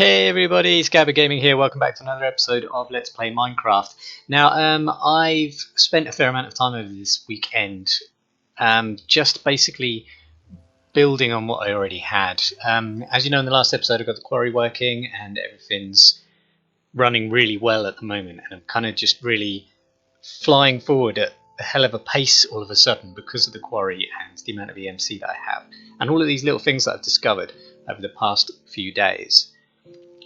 Hey everybody, Scabard Gaming here. Welcome back to another episode of Let's Play Minecraft. Now, I've spent a fair amount of time over this weekend just basically building on what I already had. As you know, in the last episode I got the quarry working and everything's running really well at the moment, and I'm kind of just really flying forward at a hell of a pace all of a sudden because of the quarry and the amount of EMC that I have and all of these little things that I've discovered over the past few days.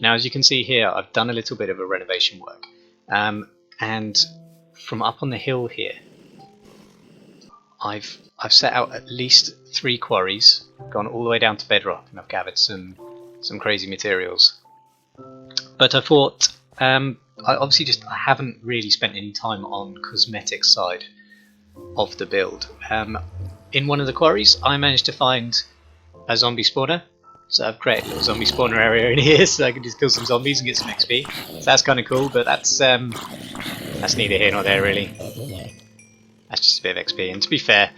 Now, as you can see here, I've done a little bit of a renovation work, and from up on the hill here, I've set out at least 3 quarries, gone all the way down to bedrock, and I've gathered some crazy materials. But I thought, I haven't really spent any time on cosmetic side of the build. In one of the quarries, I managed to find a zombie spawner. So I've created a little zombie spawner area in here so I can just kill some zombies and get some XP. So that's kind of cool, but that's neither here nor there really. That's just a bit of XP, and to be fair,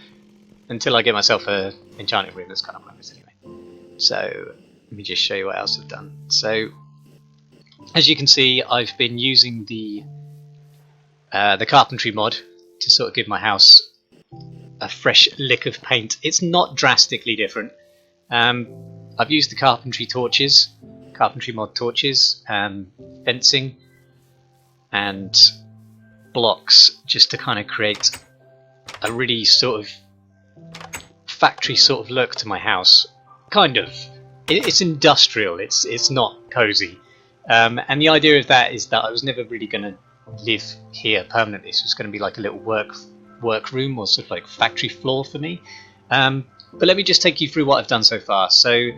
until I get myself a enchanting room, that's kind of pointless anyway. So let me just show you what else I've done. So as you can see, I've been using the carpentry mod to sort of give my house a fresh lick of paint. It's not drastically different. I've used the carpentry mod torches, fencing and blocks just to kind of create a really sort of factory sort of look to my house. Kind of. It's industrial, it's not cozy. And the idea of that is that I was never really going to live here permanently. This was going to be like a little work room or sort of like factory floor for me. But let me just take you through what I've done so far. So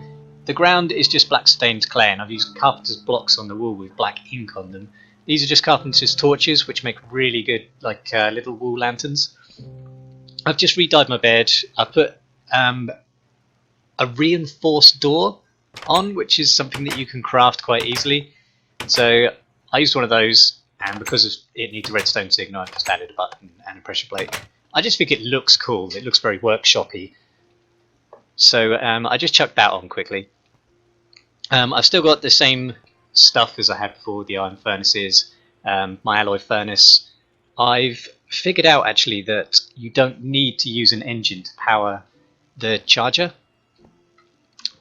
the ground is just black stained clay, and I've used carpenter's blocks on the wall with black ink on them. These are just carpenter's torches, which make really good like little wall lanterns. I've just re-dyed my bed. I put a reinforced door on, which is something that you can craft quite easily. So I used one of those, and because it needs a redstone signal, I've just added a button and a pressure plate. I just think it looks cool. It looks very workshoppy. So I just chucked that on quickly. I've still got the same stuff as I had before, the iron furnaces, my alloy furnace. I've figured out actually that you don't need to use an engine to power the charger,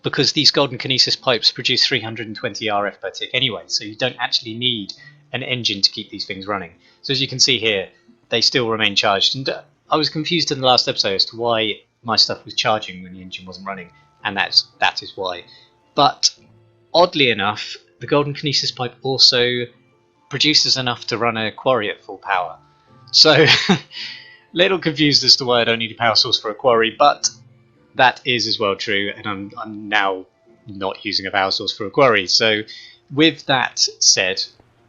because these golden kinesis pipes produce 320 RF per tick anyway, so you don't actually need an engine to keep these things running. So as you can see here, they still remain charged, and I was confused in the last episode as to why my stuff was charging when the engine wasn't running, and that is why. But oddly enough, the golden kinesis pipe also produces enough to run a quarry at full power. So little confused as to why I don't need a power source for a quarry, but that is as well true, and I'm now not using a power source for a quarry. So with that said,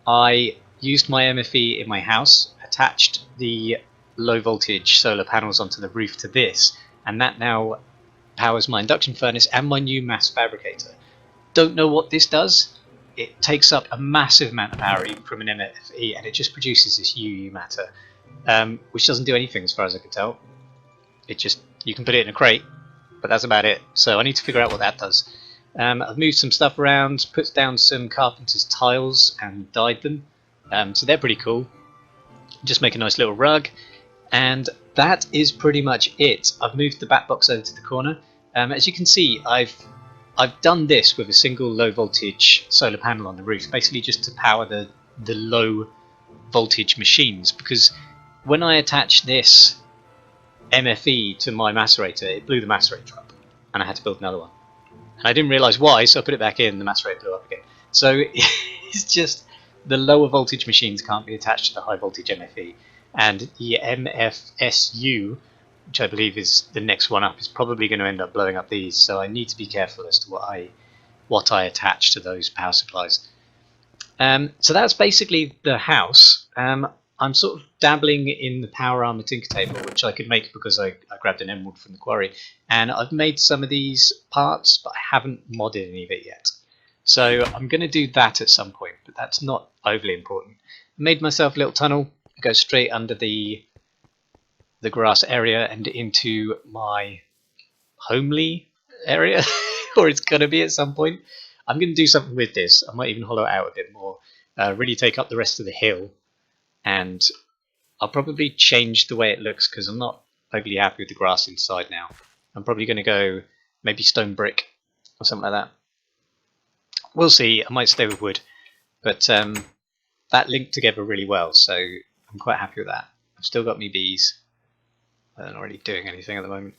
I used my MFE in my house, attached the low voltage solar panels onto the roof to this, and that now powers my induction furnace and my new mass fabricator. Don't know what this does. It takes up a massive amount of power even from an MFE, and it just produces this UU matter, which doesn't do anything as far as I can tell. It just, you can put it in a crate, but that's about it. So I need to figure out what that does. I've moved some stuff around, put down some carpenter's tiles and dyed them, so they're pretty cool. Just make a nice little rug, and that is pretty much it. I've moved the bat box over to the corner. As you can see, I've done this with a single low voltage solar panel on the roof, basically just to power the low voltage machines, because when I attached this MFE to my macerator, it blew the macerator up, and I had to build another one. And I didn't realise why, so I put it back in, the macerator blew up again. So it's just the lower voltage machines can't be attached to the high voltage MFE. And the MFSU, which I believe is the next one up, is probably going to end up blowing up these, so I need to be careful as to what I attach to those power supplies. So that's basically the house. I'm sort of dabbling in the power armor tinker table, which I could make because I grabbed an emerald from the quarry, and I've made some of these parts, but I haven't modded any of it yet. So I'm going to do that at some point, but that's not overly important. I made myself a little tunnel. It goes straight under the grass area and into my homely area, or it's going to be at some point. I'm going to do something with this. I might even hollow it out a bit more, really take up the rest of the hill, and I'll probably change the way it looks because I'm not overly happy with the grass inside now. I'm probably going to go maybe stone brick or something like that. We'll see. I might stay with wood, but that linked together really well, so I'm quite happy with that. I've still got me bees. They're not really doing anything at the moment.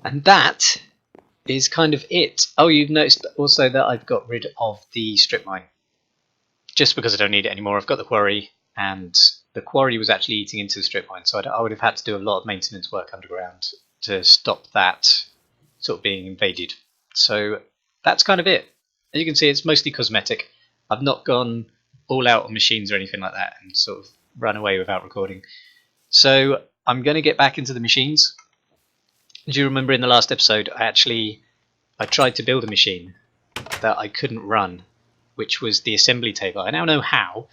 And that is kind of it. Oh, you've noticed also that I've got rid of the strip mine. Just because I don't need it anymore. I've got the quarry, and the quarry was actually eating into the strip mine, so I would have had to do a lot of maintenance work underground to stop that sort of being invaded. So that's kind of it. As you can see, it's mostly cosmetic. I've not gone all out on machines or anything like that and sort of run away without recording. So I'm going to get back into the machines. Do you remember in the last episode, I tried to build a machine that I couldn't run, which was the assembly table. I now know how,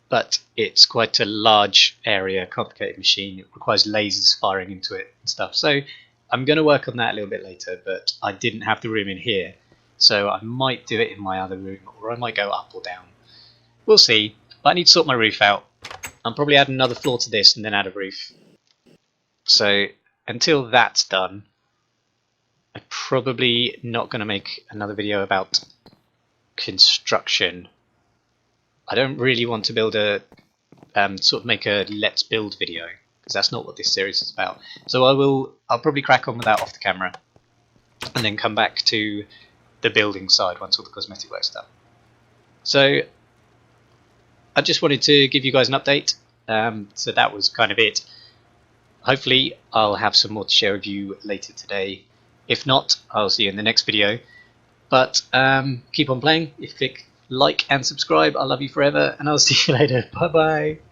but it's quite a large area, complicated machine. It requires lasers firing into it and stuff. So I'm going to work on that a little bit later, but I didn't have the room in here. So I might do it in my other room, or I might go up or down. We'll see. But I need to sort my roof out. I'll probably add another floor to this and then add a roof. So until that's done, I'm probably not going to make another video about construction. I don't really want to build a sort of make a let's build video, because that's not what this series is about. So I'll probably crack on with that off the camera and then come back to the building side once all the cosmetic work's done. So I just wanted to give you guys an update. So that was kind of it. Hopefully I'll have some more to share with you later today. If not, I'll see you in the next video. But keep on playing. If you click like and subscribe, I love you forever, and I'll see you later. Bye bye.